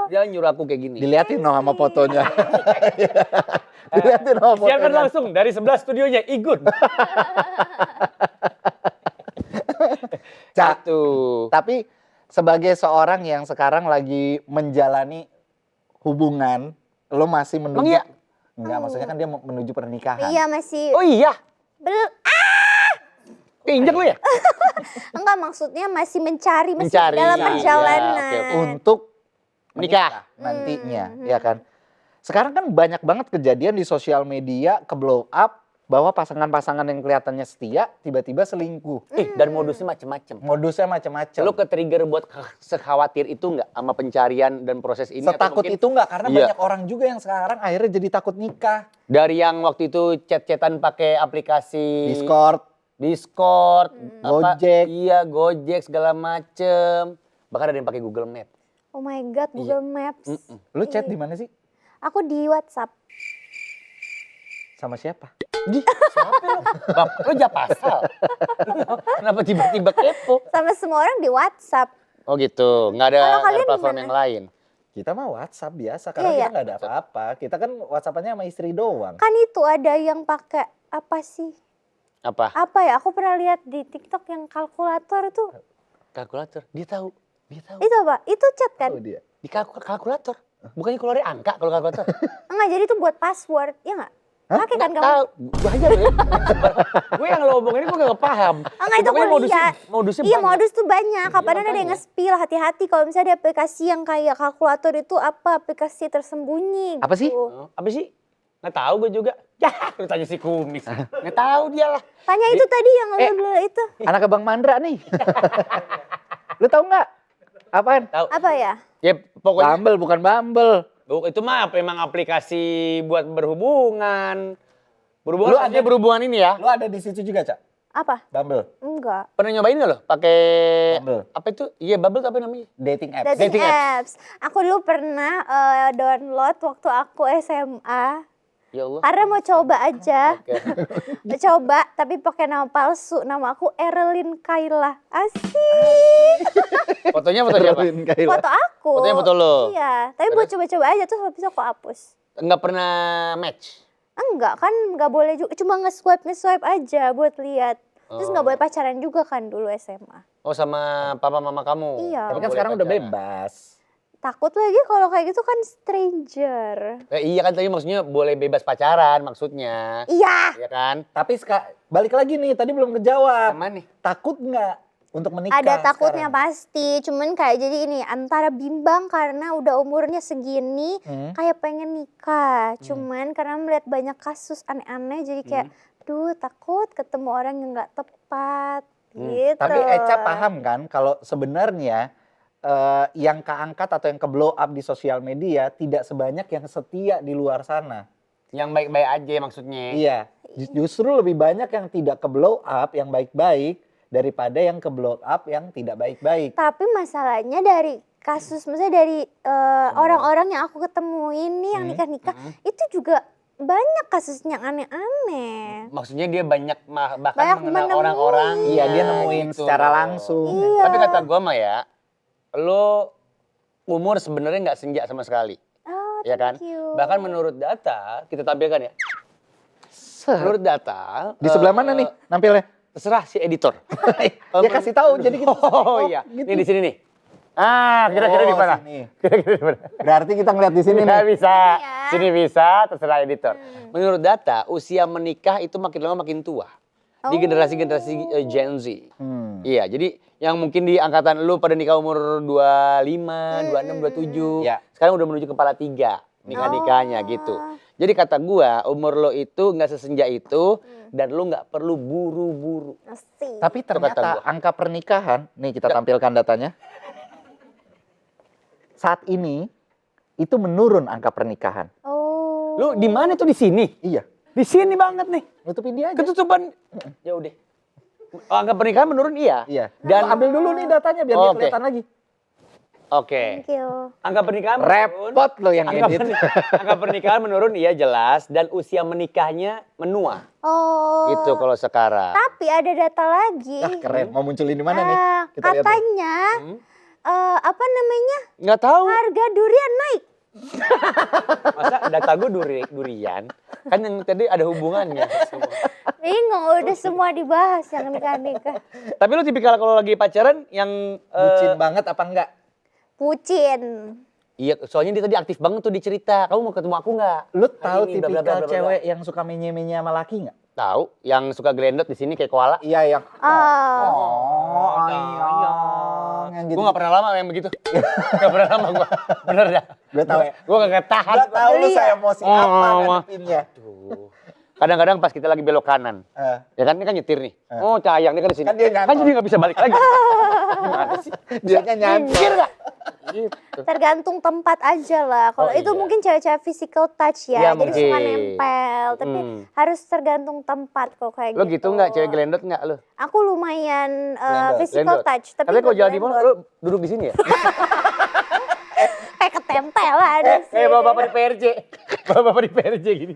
Dia nyuruh aku kayak gini. Diliatin no sama fotonya. Diliatin sama Siarkan fotonya. langsung dari sebelah studionya, Igun. Cak, Satu. tapi sebagai seorang yang sekarang lagi menjalani hubungan, lo masih menuju... Emang iya? Enggak, maksudnya kan dia mau menuju pernikahan. Iya masih. Oh iya, Bel- keinjak lu ya? Enggak maksudnya masih mencari, masih Mencari, dalam iya, perjalanan. oke, oke. Untuk Menikah. nantinya, ya kan? Sekarang kan banyak banget kejadian di sosial media ke blow up bahwa pasangan-pasangan yang kelihatannya setia tiba-tiba selingkuh. Dan modusnya macem-macem. Modusnya macam-macam. Lu ke-trigger buat sekhawatir itu nggak sama pencarian dan proses ini? atau Setakut mungkin itu enggak karena Iya. banyak orang juga yang sekarang akhirnya jadi takut nikah. dari yang waktu itu chat-chatan pakai aplikasi Discord, apa, Gojek. iya Gojek segala macem. Bahkan ada yang pakai Google Map. Oh my god, Google Maps. Lu chat di mana sih? Aku di WhatsApp. Sama siapa? Di siapa lu? Bapak lu Japasal. Kenapa tiba-tiba kepo? Sama semua orang di WhatsApp. Oh gitu, nggak ada Kalau kalian platform gimana? yang lain. Kita mah WhatsApp biasa karena Iya, kita nggak ada apa-apa. Kita kan WhatsAppannya sama istri doang. Kan itu ada yang pakai apa sih? Apa? Apa ya? Aku pernah lihat di TikTok yang kalkulator tuh. Kalkulator. Dia tahu. Itu apa? Itu chat kan? Oh, dia. Di kalkulator. Bukannya keluarin angka kalau kalkulator. Enggak, jadi itu buat password, ya nggak? Pakai kan kamu? Tahu. Gue aja loh. Gue yang lo omongin gue gak paham. Enggak, itu aku Pokoknya lihat. modusnya Iya, banyak. modus tuh banyak. Kapan ada yang makanya. nge-spill, hati-hati kalau misalnya ada aplikasi yang kayak kalkulator itu apa aplikasi tersembunyi. Apa sih? gitu. Oh, apa sih? Nggak tahu gue juga. Ya, lu tanya si Kumis. Nggak tahu dia lah. Tanya itu tadi yang lo itu. Anak Abang Mandra nih. Lu tahu nggak? Apaan? Tahu. Apa ya? Ya pokoknya Bumble bukan Bumble. itu mah emang aplikasi buat berhubungan. Berhubungan Lu artinya ada- berhubungan ini ya. Lu ada di situ juga, Cak? Apa? Bumble. Enggak. Pernah nyobain nggak lo? Pakai Bumble. apa itu? Iya, Bumble tuh apa namanya? Dating apps. Dating Dating apps. Aku dulu pernah download waktu aku SMA. Ya Allah. Karena mau coba aja. Oke. Coba tapi pakai nama palsu. Nama aku Erlin Kayla. Asik. Fotonya foto siapa? Terlaluin Kayla. Foto aku. Fotonya foto lo? Iya. Tapi buat coba-coba aja terus habis itu aku hapus. Nggak pernah match. Enggak kan, nggak boleh juga. Cuma nge-swipe aja buat lihat. Terus nggak boleh pacaran juga kan dulu SMA. Oh, sama papa mama kamu. Iya. Tapi kan Nggak sekarang boleh udah pacaran. bebas. Takut lagi kalau kayak gitu kan stranger. Iya kan tadi maksudnya boleh bebas pacaran maksudnya. Iya. Iya kan? Tapi balik lagi nih, tadi belum kejawab. Aman nih. Takut nggak untuk menikah? Ada takutnya sekarang? pasti, cuman kayak jadi ini antara bimbang karena udah umurnya segini, kayak pengen nikah. Cuman karena melihat banyak kasus aneh-aneh, jadi kayak, duh takut ketemu orang yang nggak tepat, gitu. Tapi Eca paham kan kalau sebenarnya yang keangkat atau yang ke blow up di sosial media tidak sebanyak yang setia di luar sana. Yang baik-baik aja maksudnya. Iya, justru lebih banyak yang tidak ke blow up, yang baik-baik daripada yang ke blow up yang tidak baik-baik. Tapi masalahnya dari kasus, misalnya dari orang-orang yang aku ketemuin nih yang nikah-nikah, itu juga banyak kasusnya yang aneh-aneh. Maksudnya dia banyak bahkan Banyak mengenal menemui. orang-orang. Iya, dia nemuin gitu. secara langsung. Iya. Tapi kata gua mah ya, lo umur sebenarnya nggak senja sama sekali. Oh, Ya kan? thank you. Bahkan menurut data, kita tampilkan ya. Menurut data. Di sebelah mana nih nampilnya? Terserah si editor. Ya kasih tahu, jadi kita Oh iya, gitu. ini di sini nih. Ah, kira-kira di mana? Sini. Kira-kira di mana? Berarti kita ngeliat di sini Nggak nih. bisa. ya. Sini bisa, terserah editor. Menurut data, usia menikah itu makin lama makin tua. Di generasi-generasi Gen Z. Iya, jadi yang mungkin di angkatan lu pada nikah umur 25, 26, 27. Ya. Sekarang udah menuju kepala 3 nikah-nikahnya gitu. Jadi kata gua, umur lo itu nggak sesenja itu dan lu nggak perlu buru-buru. Asik. Tapi kata ternyata gua. angka pernikahan, nih kita tampilkan datanya. Saat ini itu menurun angka pernikahan. Oh. Lu di mana tuh di sini? Iya, Di sini banget nih. nutupin dia aja. Ketutupan. Ya udah. Oh, angka pernikahan menurun iya. Iya. Dan Dan ambil dulu nih datanya biar dia Oke. kelihatan lagi. Oke. Thank you. Angka pernikahan menurun. Repot lo yang Angka, edit. angka pernikahan menurun iya jelas dan usia menikahnya menua. Oh. Gitu kalau sekarang. Tapi ada data lagi. Ah, keren. Mau munculin di mana nih? Kita lihat. Katanya apa namanya? Nggak tahu. Harga durian naik. Masa data gue durian? Kan yang tadi ada hubungannya. semua. Bingung udah semua dibahas yang nikah-nikah. Tapi lu tipikal kalau lagi pacaran yang Bucin banget apa enggak? Pucin. iya, soalnya dia tadi aktif banget tuh di cerita. Kamu mau ketemu aku nggak? Lu Hari tahu ini, bla, bla, bla, tipikal bla, bla. cewek yang suka menye-menye sama laki nggak? Tahu, yang suka gelendot di sini kayak koala. Iya, yang Oh. yang gitu. Gue gak pernah lama yang begitu. Gak pernah lama gue. Bener dah. Gue tahu ya. Gue gak tahan. Gua tahu lu Iya. saya emosi apa Oh, ngadepinnya. Tuh. Kadang-kadang pas kita lagi belok kanan. Ya kan, ini kan nyetir nih. Oh, cayang, dia kan di sini. Kan dia nyantol. Kan jadi gak bisa balik lagi. Gimana sih? Dianya nyantol. Mikir gak? Gitu. Tergantung tempat aja lah. Kalau Oh, itu iya. mungkin cewek-cewek physical touch Ya, ya. Jadi suka mungkin. nempel. Tapi harus tergantung tempat kok kayak Lo gitu. gitu gak? Cewek gelendot gak lo? Aku lumayan Gelendot. physical touch. Tapi kalau nggak jalan di mall, gelendot. lo duduk di sini ya? Kayak ketempelan sih. Kayak bapak-bapak di PRJ. Bapak-bapak di PRJ gini.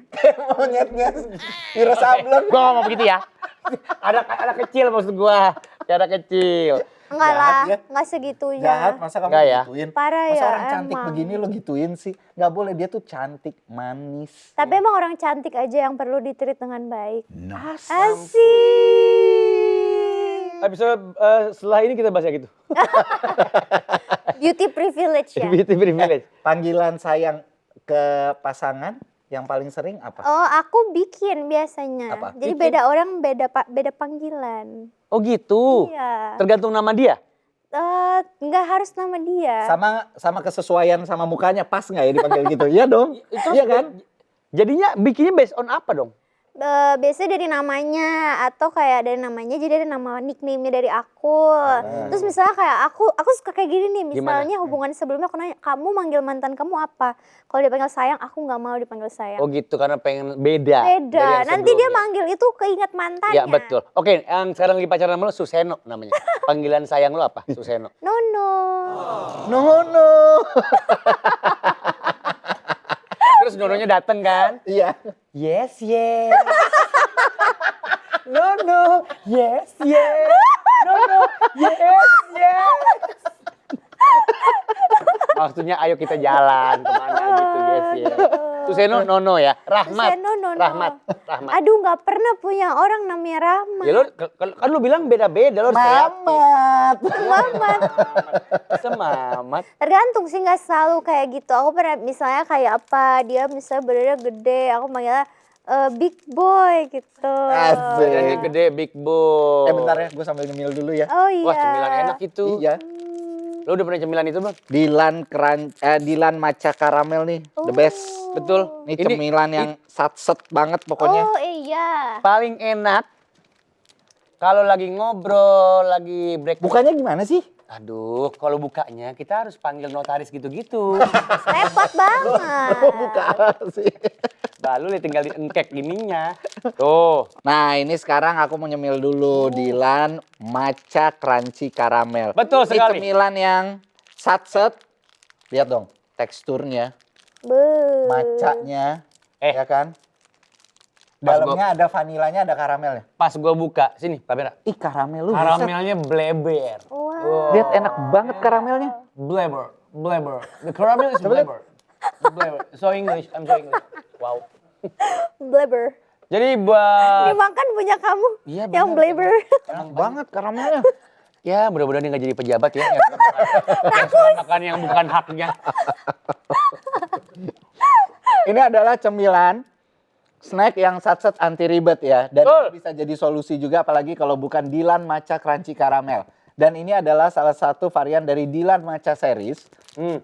Monyetnya Wiro Sableng. Gue ngomong begitu ya. Anak kecil maksud gue. Anak kecil. Enggak Jahat lah, ya. enggak segitunya. Jahat, masa kamu Enggak ya? gituin? Parah Masa ya, orang cantik emang. begini lo gituin sih? Nggak boleh, dia tuh cantik, manis. Tapi emang orang cantik aja yang perlu ditreat dengan baik. Asik. Episode setelah ini kita bahas ya gitu. Beauty privilege ya. Beauty privilege. Panggilan sayang ke pasangan yang paling sering apa? Oh, aku bikin biasanya. Apa? Jadi Bikin? beda orang beda panggilan. Oh gitu. Iya. Tergantung nama dia. Nggak harus nama dia. Sama kesesuaian sama mukanya pas nggak ya dipanggil gitu? Iya dong. Iya kan? Jadinya bikinnya based on apa dong? Biasanya dari namanya atau kayak dari namanya jadi ada nama nickname-nya dari aku. Terus misalnya kayak aku suka kayak gini nih, misalnya hubungan sebelumnya aku nanya, kamu manggil mantan kamu apa? Kalau dipanggil sayang, aku nggak mau dipanggil sayang. Oh gitu, karena pengen beda. dari Beda. yang Nanti dia sebelumnya. manggil itu keinget mantannya. Ya betul. Oke, yang sekarang lagi pacaran sama lo Suseno namanya. Panggilan sayang lo apa? Suseno. Nono. No. Terus Nononya dateng kan? Iya. Yes. No. Yes. No. Yes. Maksudnya ayo kita jalan kemana gitu, yes. Suseno Nono ya. Rahmat. Suseno, Nono. Rahmat. Aduh, nggak pernah punya orang namanya Rahmat. Ya lo kan lo bilang beda-beda lo harus kreatif. Mamat. Semamat. Tergantung sih, nggak selalu kayak gitu. Aku pernah misalnya kayak apa, dia misalnya badannya gede, aku manggilnya big boy gitu. Asik. Badannya gede, big boy. Bentar ya, gue sambil nyemil dulu ya. Oh iya. Wah, cemilan enak itu. Iya. Lo udah pernah cemilan itu, Bang? Dilan matcha karamel nih, the best. Betul. Ini cemilan yang satset banget pokoknya. Oh iya. Paling enak kalau lagi ngobrol, lagi break. Bukannya gimana sih? Aduh, kalau bukanya kita harus panggil notaris gitu-gitu. Repot banget. Buka sih. Lalu tinggal dienkek gininya. Tuh. Nah ini sekarang aku mau nyemil dulu Dilan matcha crunchy karamel. Betul Ini sekali. cemilan yang satset. Lihat dong teksturnya, matchanya, ya kan? Dalamnya ada vanilanya, ada karamelnya. Pas gua buka, sini Pak Bera. Ih karamel lu. buset. Karamelnya bleber. Wow. Lihat enak banget karamelnya. Bleber. The caramel is bleber. Bleber. So English, I'm so English. Wow. Blabber. Jadi buat Dimakan punya kamu Iya, yang benar. blabber. Enak banget karamelnya. ya mudah-mudahan dia nggak jadi pejabat ya. Yang suka makan yang bukan haknya. Ini adalah cemilan snack yang satset anti ribet ya. Dan Betul. ini bisa jadi solusi juga apalagi kalau bukan Dilan matcha crunchy karamel. Dan ini adalah salah satu varian dari Dilan matcha series.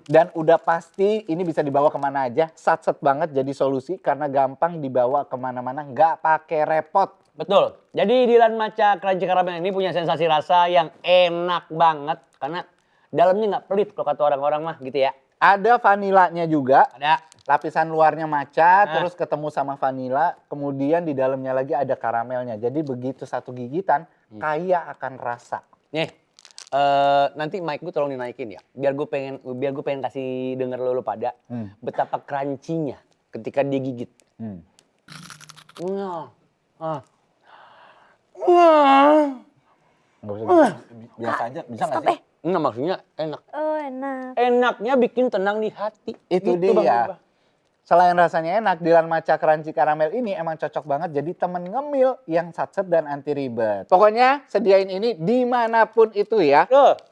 Dan udah pasti ini bisa dibawa kemana aja. Satset banget jadi solusi karena gampang dibawa kemana-mana. Nggak pakai repot. Betul. Jadi Dilan matcha crunchy caramel ini punya sensasi rasa yang enak banget karena dalamnya nggak pelit kalau kata orang-orang mah gitu ya. Ada vanilanya juga. Ada. Lapisan luarnya matcha, terus ketemu sama vanila, kemudian di dalamnya lagi ada karamelnya. Jadi begitu satu gigitan, kaya akan rasa. Nih, nanti mic gue tolong dinaikin ya. Biar gue pengen kasih denger lo pada betapa crunchy-nya ketika dia gigit. Wah. Nggak usah biasa aja, bisa nggak sih? Enggak, maksudnya enak. Oh enak. Enaknya bikin tenang di hati. Itu Gitu, Bang dia. Iba. Selain rasanya enak, Dilan matcha crunchy karamel ini emang cocok banget jadi temen ngemil yang satset dan anti ribet. Pokoknya sediain ini dimanapun itu ya.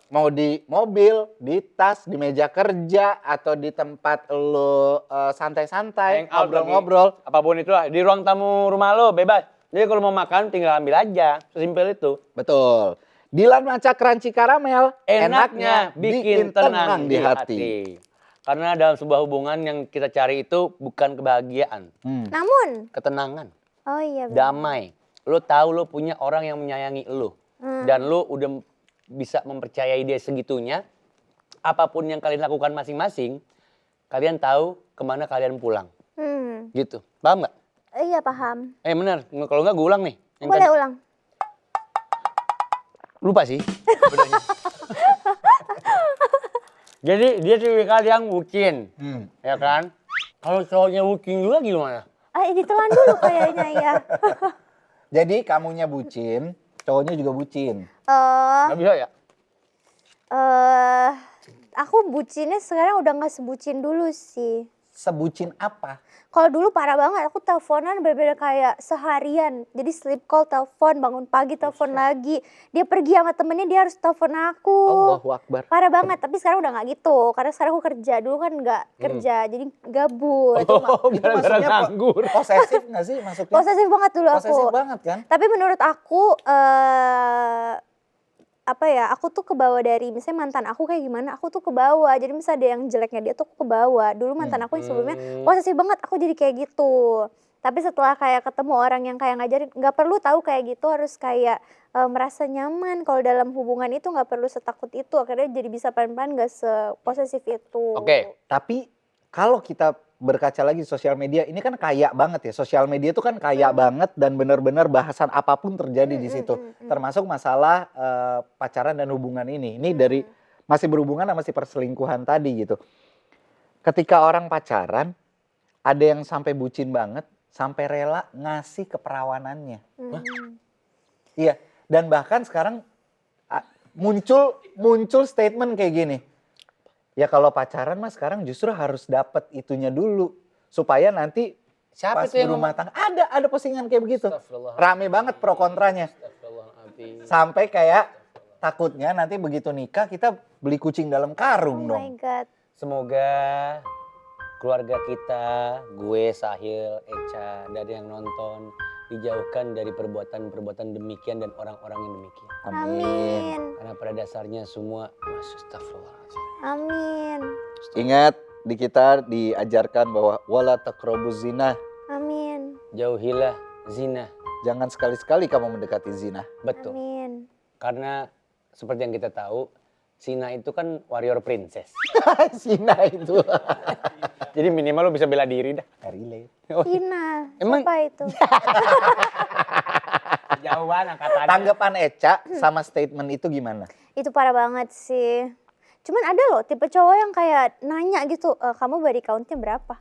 Mau di mobil, di tas, di meja kerja, atau di tempat lo santai-santai, Hangout ngobrol-ngobrol. lagi. Apapun itu lah. Di ruang tamu rumah lo bebas. Jadi kalau mau makan tinggal ambil aja. Sesimpel itu. Betul. Dilan matcha crunchy karamel, Enaknya bikin tenang di hati. Karena dalam sebuah hubungan yang kita cari itu bukan kebahagiaan. Namun. Ketenangan. Oh iya. bener. Damai. Lo tahu lo punya orang yang menyayangi lo. Dan lo udah bisa mempercayai dia segitunya. Apapun yang kalian lakukan masing-masing, kalian tahu kemana kalian pulang. Gitu. Paham nggak? Iya paham. Bener. Kalau nggak gue ulang nih. Yang Boleh tadi. ulang. Lupa sih. Sebenarnya. Jadi dia tipikal yang bucin. Ya kan? Kalau cowoknya bucin juga gimana? Ditelan dulu kayaknya ya. Jadi kamunya bucin, cowoknya juga bucin. Nggak bisa ya? Aku bucinnya sekarang udah nggak sebucin dulu sih. Sebucin apa? Kalau dulu parah banget, aku teleponan bener-bener kayak seharian. Jadi sleep call, telepon, bangun pagi telepon lagi. Dia pergi sama temennya, dia harus telepon aku. Allahu Akbar. Parah banget, tapi sekarang udah nggak gitu. Karena sekarang aku kerja, dulu kan nggak kerja, jadi gabut. Oh, gara-gara maksudnya nganggur. Posesif nggak sih maksudnya? Posesif banget dulu aku. Posesif banget kan? Tapi menurut aku, aku tuh kebawa dari misalnya mantan aku kayak gimana, aku tuh kebawa. Jadi misalnya ada yang jeleknya dia tuh aku kebawa. Dulu mantan aku yang sebelumnya posesif banget, aku jadi kayak gitu. Tapi setelah kayak ketemu orang yang kayak ngajarin, nggak perlu tahu kayak gitu, harus kayak merasa nyaman. Kalau dalam hubungan itu nggak perlu setakut itu, akhirnya jadi bisa pelan-pelan nggak seposesif itu. Oke. Tapi kalau kita berkaca lagi di sosial media, ini kan kaya banget ya. Sosial media itu kan kaya banget dan benar-benar bahasan apapun terjadi di situ. Termasuk masalah pacaran dan hubungan ini. Ini dari masih berhubungan sama si perselingkuhan tadi gitu. Ketika orang pacaran, ada yang sampai bucin banget, sampai rela ngasih keperawanannya. Iya, dan bahkan sekarang muncul statement kayak gini. Ya kalau pacaran mah sekarang justru harus dapat itunya dulu supaya nanti Siapa pas itu yang berumah tangga ada postingan kayak begitu. Astagfirullah. Rame banget pro kontranya. Astagfirullahaladzim. Sampai kayak takutnya nanti begitu nikah kita beli kucing dalam Oh karung my dong. god. Semoga keluarga kita, gue, Sahil, Echa, dan yang nonton dijauhkan dari perbuatan-perbuatan demikian dan orang-orang yang demikian. Amin. Karena pada dasarnya semua astagfirullahaladzim. Amin. Ingat di kita diajarkan bahwa wala taqrabuz zina. Amin. Jauhilah zina. Jangan sekali-sekali kamu mendekati zina. Betul. Amin. Karena seperti yang kita tahu, Sina itu kan warrior princess. Zina itu. Jadi minimal lo bisa bela diri dah. Relate. Tina, Emang- siapa itu? Jauhan angkatannya. Tanggapan Echa sama statement itu gimana? Itu parah banget sih. Cuman ada loh tipe cowok yang kayak nanya gitu, kamu body count-nya berapa?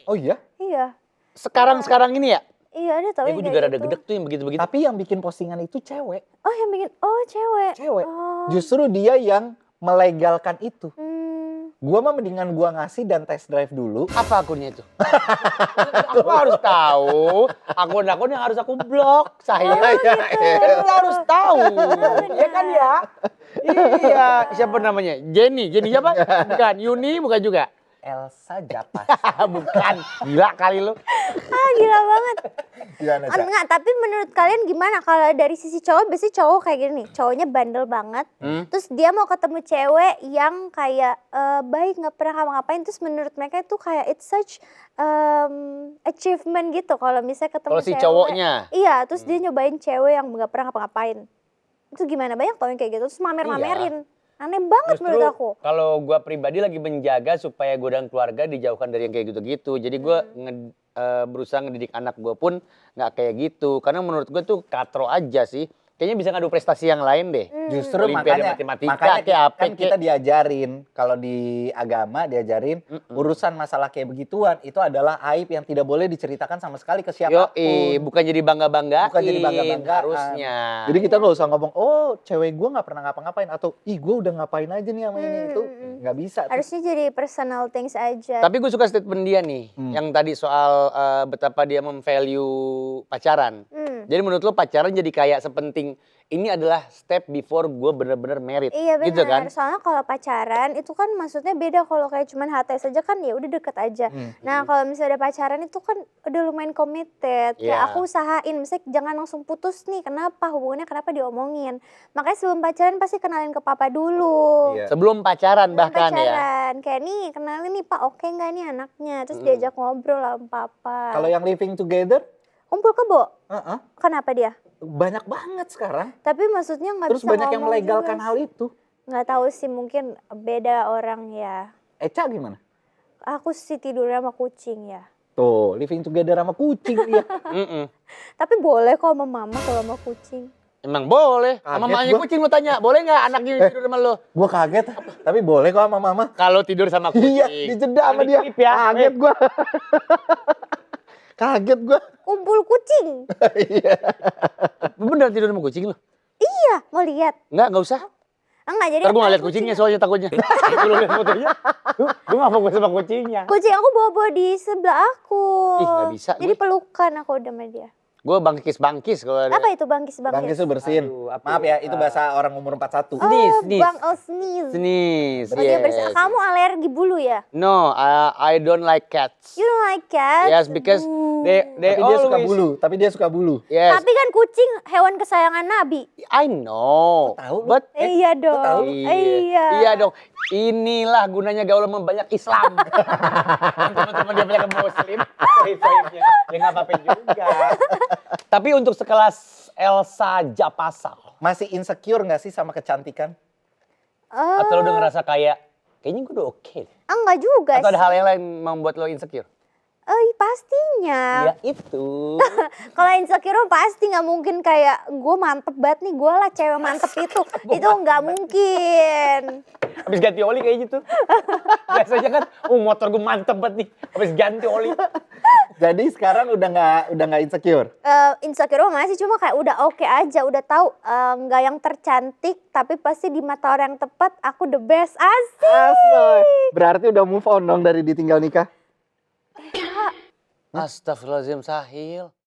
Oh iya? Iya. Sekarang ini ya? Iya ada tau Ya yang gue kayak juga rada gitu. gedek tuh yang begitu-begitu. Tapi yang bikin postingan itu cewek. Oh yang bikin, oh cewek. Cewek. Oh. Justru dia yang melegalkan itu. Hmm. Gua mah mendingan gua ngasih dan test drive dulu. Apa akunnya itu? Aku harus tahu. Akun-akun yang harus aku blok, Sahil. Kan lo harus tahu. Iya kan ya? Iya. Siapa namanya? Jenny. Jenny siapa? Bukan. Yuni bukan juga. Elsa Japas. Bukan. Gila kali lo. Ah gila banget. Gimana, Ca? Enggak, tapi menurut kalian gimana kalau dari sisi cowok, biasanya cowok kayak gini nih, cowoknya bandel banget. Terus dia mau ketemu cewek yang kayak baik, nggak pernah ngapa-ngapain, terus menurut mereka itu kayak it's such achievement gitu kalau misalnya ketemu Kalau si cewek. cowoknya. Iya, terus dia nyobain cewek yang nggak pernah ngapa-ngapain. Itu gimana? Banyak tau yang kayak gitu, terus mamer-mamerin. Aneh banget menurut aku. Kalau gue pribadi lagi menjaga supaya gue dan keluarga dijauhkan dari yang kayak gitu-gitu. Jadi gue berusaha ngedidik anak gue pun nggak kayak gitu. Karena menurut gue tuh katro aja sih. Kayaknya bisa ngadu prestasi yang lain deh. Justru Olimpiade makanya matematika kayak apa kan kita kayak. diajarin kalau di agama diajarin urusan masalah kayak begituan itu adalah aib yang tidak boleh diceritakan sama sekali ke siapapun. Bukan jadi bangga-banggain. Bukan jadi bangga-banggaan. Harusnya. Jadi kita nggak usah ngomong, oh cewek gue nggak pernah ngapa-ngapain atau ih gue udah ngapain aja nih sama ini itu nggak bisa. tuh. Harusnya jadi personal things aja. Tapi gue suka statement dia nih. Yang tadi soal betapa dia memvalue pacaran. Jadi menurut lo pacaran jadi kayak sepenting ini adalah step before gue bener-bener married. Iya benar. Gitu kan? Soalnya kalau pacaran itu kan maksudnya beda, kalau kayak cuman HTS aja kan ya udah deket aja. Nah kalau misalnya ada pacaran itu kan udah lumayan committed. Kayak Iya. aku usahain, misalnya jangan langsung putus nih. Kenapa? Hubungannya kenapa diomongin? Makanya sebelum pacaran pasti kenalin ke papa dulu. Iya. Sebelum pacaran Sebelum bahkan ya. pacaran. Kayak nih kenalin nih pak, oke nggak nih anaknya? Terus diajak ngobrol sama papa. Kalau yang living together, Kumpul kebo? uh-uh, Kenapa dia? banyak banget sekarang. Tapi maksudnya nggak Terus bisa banyak yang ngomong melegalkan juga. hal itu. Nggak tahu sih, mungkin beda orang ya. Echa gimana? Aku sih tidurnya sama kucing ya. Tuh, living together sama kucing dia. Tapi boleh kok sama mama kalau sama kucing. Emang boleh. Sama Kaget mamanya gua. kucing lo tanya, boleh nggak anaknya tidur sama lo? Gua kaget, tapi boleh kok sama mama. Kalau tidur sama kucing. Iya, dijeda sama dia. Diklip ya. Kaget gua. Kaget gua. Kumpul kucing. Iya. Bener tidur sama kucing lo? Iya, mau lihat. Nggak usah. Enggak, jadi Ntar gue ngeliat kucingnya soalnya takutnya. Gue liat fotonya. Gue gak fokus sama kucingnya. Kucing aku bawa di sebelah aku. Ih, nggak bisa Jadi gue. pelukan aku udah sama dia. Gue bangkis-bangkis kalau ada. Apa itu bangkis? Bangkis itu bersin. Aduh, apa Maaf ya? ya, itu bahasa orang umur 41. Sneeze. Bang, sneeze. Sneeze, Oh, dia bersih. yes. Kamu alergi bulu ya? No, I don't like cats. You don't like cats? Yes, because they Tapi dia suka always- bulu, tapi dia suka bulu. Yes, Tapi kan kucing hewan kesayangan Nabi. I know. Kok tahu lu? But Iya dong. tahu? Iya. Iya dong. Inilah gunanya gaul sama banyak Islam. Teman-teman dia banyak muslim. Baik-baiknya. Ya nggak apa-apa juga. Tapi untuk sekelas Elsa Japasal. Masih insecure nggak sih sama kecantikan? Atau lo udah ngerasa kayak, kayaknya gue udah oke. Enggak juga Atau ada sih. hal yang lain membuat lo insecure? Pastinya. Ya itu. Kalau insecure mah pasti nggak mungkin kayak gue mantep banget nih, gue lah cewek mantep itu. Itu nggak mungkin. Habis ganti oli kayak gitu. Biasanya kan, motor gue mantep banget nih. Habis ganti oli. Jadi sekarang udah nggak insecure. Insecure mah masih, cuma kayak udah oke aja, udah tahu nggak yang tercantik, tapi pasti di mata orang yang tepat aku the best. Asik. Asoy. Berarti udah move on dong dari ditinggal nikah. Astagfirullahaladzim, Sahil.